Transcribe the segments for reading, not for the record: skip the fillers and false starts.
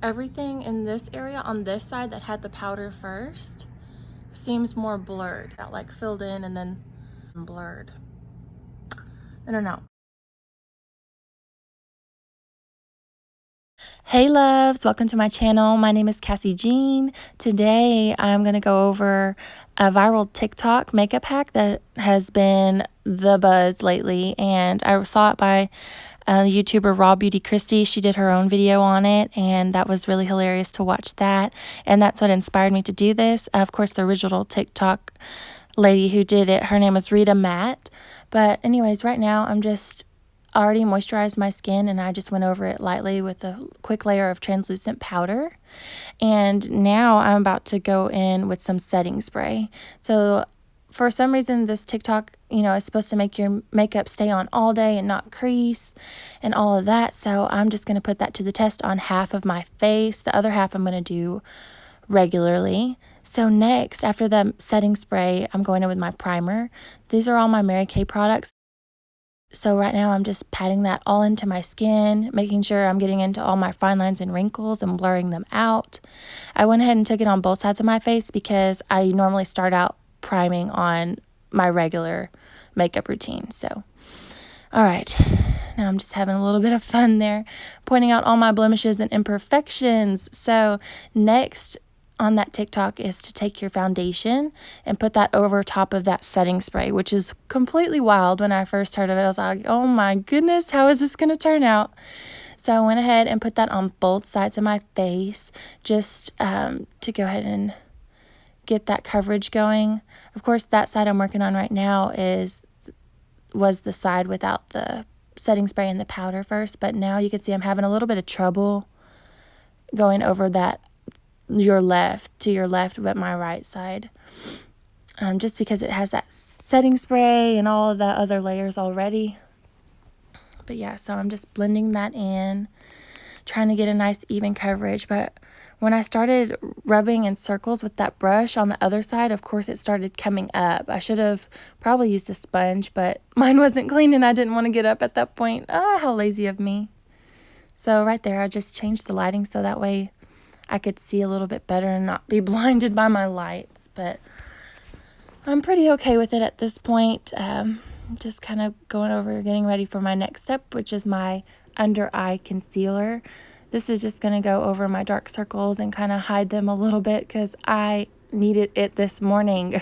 everything in this area on this side that had the powder first seems more blurred. Got like filled in and then blurred. I don't know. Hey loves, welcome to my channel. My name is Cassie Jean. Today I'm going to go over a viral TikTok makeup hack that has been the buzz lately, and I saw it by YouTuber Raw Beauty Christie. She did her own video on it, and that was really hilarious to watch that, and that's what inspired me to do this. Of course, the original TikTok lady who did it, her name was Rita Matt. But anyways, right now I'm just already moisturized my skin, and I just went over it lightly with a quick layer of translucent powder. And now I'm about to go in with some setting spray. So for some reason, this TikTok, is supposed to make your makeup stay on all day and not crease and all of that. So I'm just going to put that to the test on half of my face. The other half I'm going to do regularly. So next, after the setting spray, I'm going in with my primer. These are all my Mary Kay products. So right now I'm just patting that all into my skin, making sure I'm getting into all my fine lines and wrinkles and blurring them out. I went ahead and took it on both sides of my face because I normally start out priming on my regular makeup routine. So, all right, now I'm just having a little bit of fun there, pointing out all my blemishes and imperfections. So next on that TikTok is to take your foundation and put that over top of that setting spray, which is completely wild. When I first heard of it, I was like, oh my goodness, how is this going to turn out? So I went ahead and put that on both sides of my face just to go ahead and get that coverage going. Of course, that side I'm working on right now was the side without the setting spray and the powder first, but now you can see I'm having a little bit of trouble going over that your left but my right side, just because it has that setting spray and all of the other layers already. But yeah, so I'm just blending that in, trying to get a nice even coverage. But when I started rubbing in circles with that brush on the other side, of course it started coming up. I should have probably used a sponge, but mine wasn't clean and I didn't want to get up at that point. How lazy of me. So right there, I just changed the lighting so that way I could see a little bit better and not be blinded by my lights. But I'm pretty okay with it at this point. Just kind of going over, getting ready for my next step, which is my under eye concealer. This is just going to go over my dark circles and kind of hide them a little bit because I needed it this morning.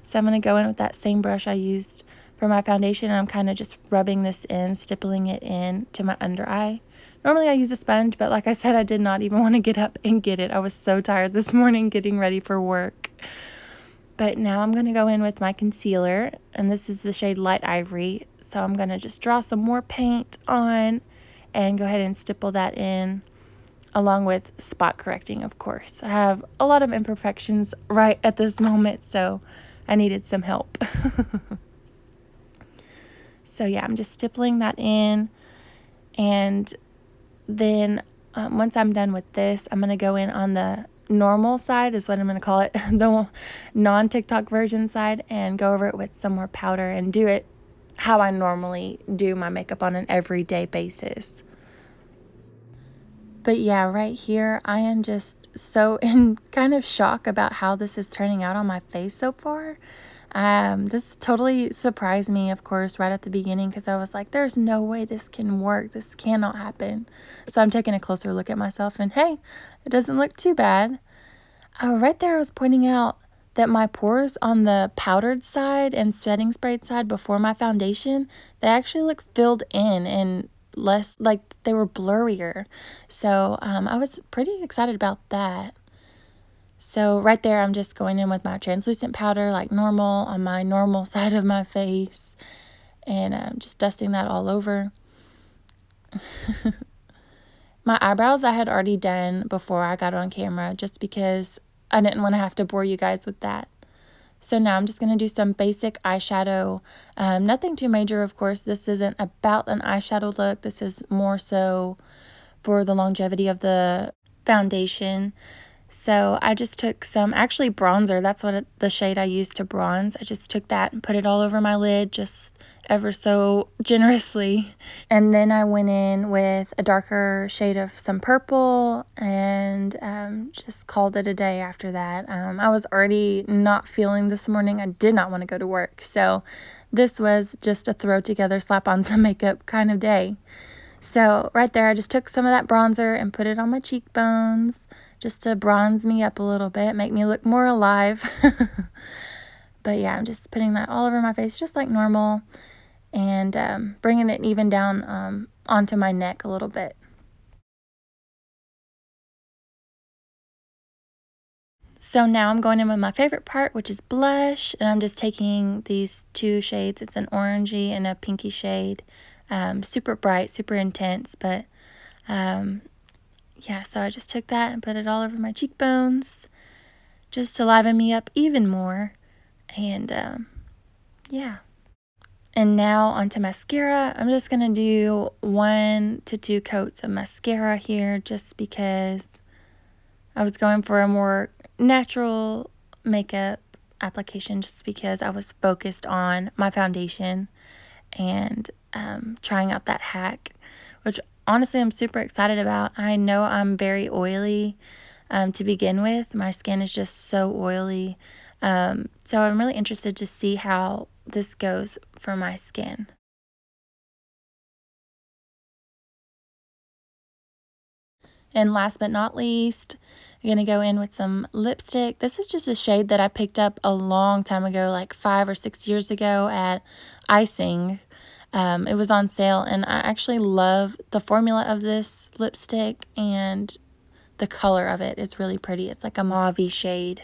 So I'm going to go in with that same brush I used for my foundation, and I'm kind of just rubbing this in, stippling it in to my under eye. Normally I use a sponge, but like I said, I did not even want to get up and get it. I was so tired this morning getting ready for work. But now I'm going to go in with my concealer, and this is the shade Light Ivory. So I'm going to just draw some more paint on and go ahead and stipple that in, along with spot correcting, of course. I have a lot of imperfections right at this moment, so I needed some help. So yeah, I'm just stippling that in, and then once I'm done with this, I'm going to go in on the normal side, is what I'm going to call it, the non-TikTok version side, and go over it with some more powder and do it how I normally do my makeup on an everyday basis. But yeah, right here, I am just so in kind of shock about how this is turning out on my face so far. This totally surprised me, of course, right at the beginning, because I was like, there's no way this can work. This cannot happen. So I'm taking a closer look at myself, and hey, it doesn't look too bad. Right there, I was pointing out that my pores on the powdered side and setting sprayed side before my foundation, they actually look filled in and less, like they were blurrier. So I was pretty excited about that. So right there, I'm just going in with my translucent powder like normal on my normal side of my face, and I'm just dusting that all over. My eyebrows I had already done before I got on camera, just because I didn't want to have to bore you guys with that. So now I'm just going to do some basic eyeshadow. Nothing too major, of course. This isn't about an eyeshadow look. This is more so for the longevity of the foundation. So I just took some, actually bronzer, that's what the shade I used to bronze. I just took that and put it all over my lid, just ever so generously. And then I went in with a darker shade of some purple and just called it a day after that. I was already not feeling this morning. I did not want to go to work. So this was just a throw together, slap on some makeup kind of day. So right there, I just took some of that bronzer and put it on my cheekbones just to bronze me up a little bit, make me look more alive. But yeah, I'm just putting that all over my face just like normal and bringing it even down onto my neck a little bit. So now I'm going in with my favorite part, which is blush, and I'm just taking these two shades. It's an orangey and a pinky shade. Super bright, super intense, but yeah, so I just took that and put it all over my cheekbones just to liven me up even more. And yeah. And now onto mascara. I'm just going to do 1 to 2 coats of mascara here just because I was going for a more natural makeup application just because I was focused on my foundation and trying out that hack, which honestly I'm super excited about. I know I'm very oily to begin with. My skin is just so oily. So I'm really interested to see how this goes for my skin. And last but not least, I'm going to go in with some lipstick. This is just a shade that I picked up a long time ago, like 5 or 6 years ago at Icing. It was on sale, and I actually love the formula of this lipstick, and the color of it is really pretty. It's like a mauve-y shade.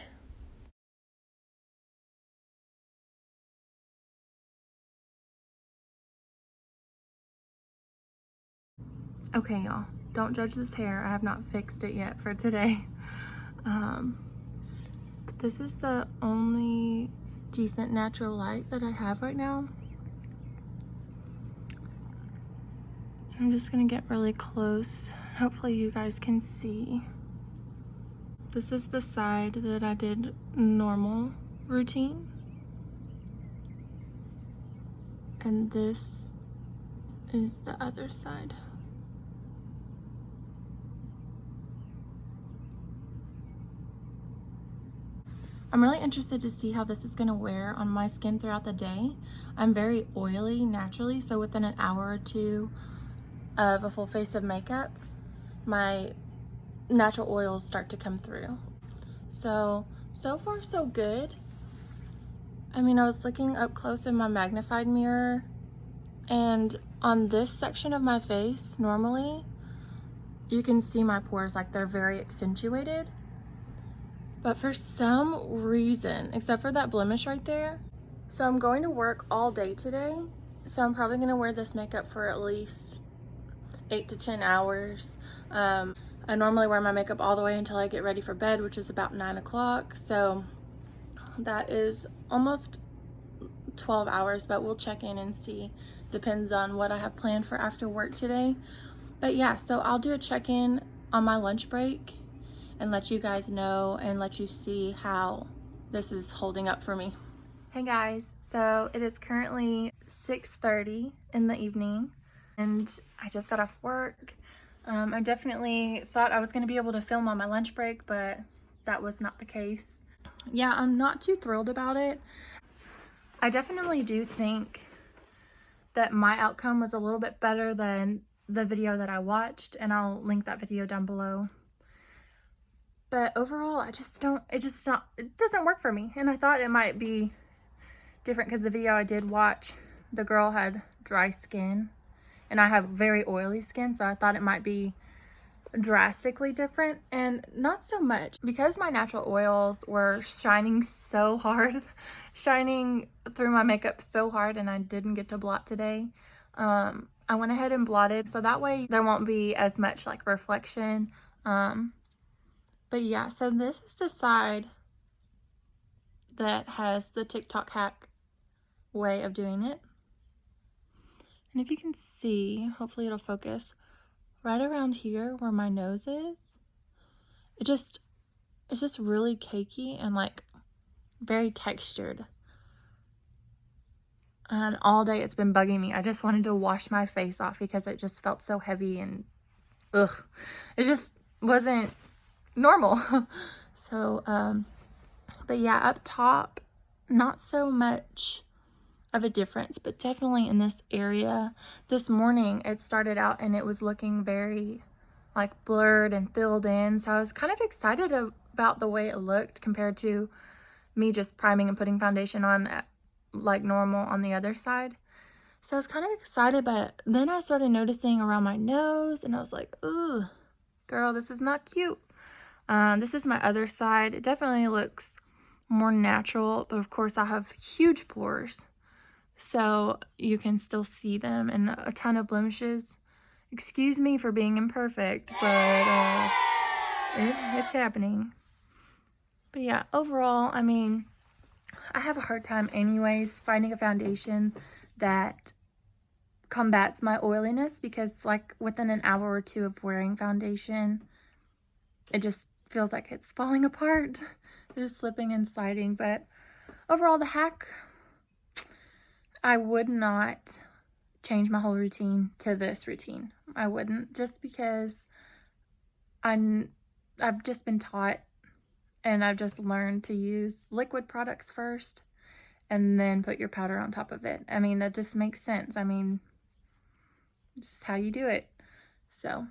Okay, y'all, don't judge this hair. I have not fixed it yet for today. But this is the only decent natural light that I have right now. I'm just gonna get really close. Hopefully you guys can see. This is the side that I did normal routine. And this is the other side. I'm really interested to see how this is going to wear on my skin throughout the day. I'm very oily naturally, so within an hour or two of a full face of makeup, my natural oils start to come through. So far so good. I mean, I was looking up close in my magnified mirror, and on this section of my face, normally, you can see my pores, like they're very accentuated. But for some reason, except for that blemish right there, so I'm going to work all day today. So I'm probably gonna wear this makeup for at least 8 to 10 hours. I normally wear my makeup all the way until I get ready for bed, which is about 9 o'clock. So that is almost 12 hours, but we'll check in and see. Depends on what I have planned for after work today. But yeah, so I'll do a check-in on my lunch break and let you guys know and let you see how this is holding up for me. Hey guys, so it is currently 6:30 in the evening and I just got off work. I definitely thought I was going to be able to film on my lunch break, but that was not the case. Yeah, I'm not too thrilled about it. I definitely do think that my outcome was a little bit better than the video that I watched, and I'll link that video down below. But overall, it doesn't work for me. And I thought it might be different because the video I did watch, the girl had dry skin and I have very oily skin. So I thought it might be drastically different, and not so much. Because my natural oils were shining so hard, shining through my makeup so hard, and I didn't get to blot today. I went ahead and blotted so that way there won't be as much like reflection. But yeah, so this is the side that has the TikTok hack way of doing it. And if you can see, hopefully it'll focus, right around here where my nose is, it's just really cakey and like very textured. And all day it's been bugging me. I just wanted to wash my face off because it just felt so heavy and ugh. It just wasn't normal. So, but yeah, up top, not so much of a difference, but definitely in this area. This morning it started out and it was looking very like blurred and filled in. So I was kind of excited about the way it looked compared to me just priming and putting foundation on like normal on the other side. So I was kind of excited, but then I started noticing around my nose and I was like, ooh, girl, this is not cute. This is my other side. It definitely looks more natural, but of course I have huge pores, so you can still see them and a ton of blemishes. Excuse me for being imperfect, but it's happening. But yeah, overall, I mean, I have a hard time anyways finding a foundation that combats my oiliness, because like within an hour or two of wearing foundation, it just feels like it's falling apart. Just slipping and sliding. But overall, the hack, I would not change my whole routine to this routine. I wouldn't, just because I've just been taught and I've just learned to use liquid products first and then put your powder on top of it. I mean, that just makes sense. I mean, this is how you do it. So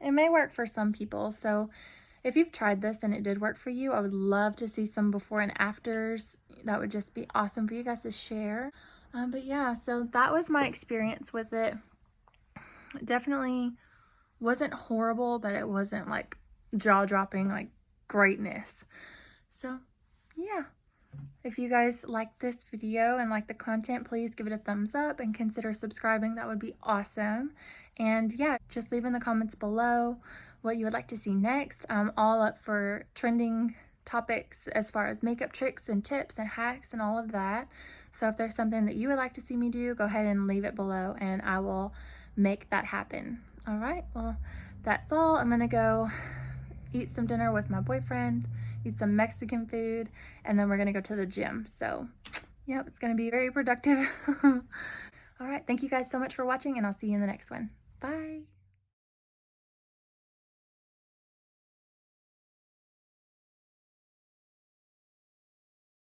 it may work for some people. So if you've tried this and it did work for you, I would love to see some before and afters. That would just be awesome for you guys to share. But yeah, so that was my experience with it. It definitely wasn't horrible, but it wasn't like jaw-dropping, like greatness. So yeah, if you guys like this video and like the content, please give it a thumbs up and consider subscribing. That would be awesome. And yeah, just leave in the comments below what you would like to see next. I'm all up for trending topics as far as makeup tricks and tips and hacks and all of that. So if there's something that you would like to see me do, go ahead and leave it below and I will make that happen. All right, well, that's all. I'm gonna go eat some dinner with my boyfriend, eat some Mexican food, and then we're gonna go to the gym. So yep, it's gonna be very productive. All right, thank you guys so much for watching, and I'll see you in the next one. Bye.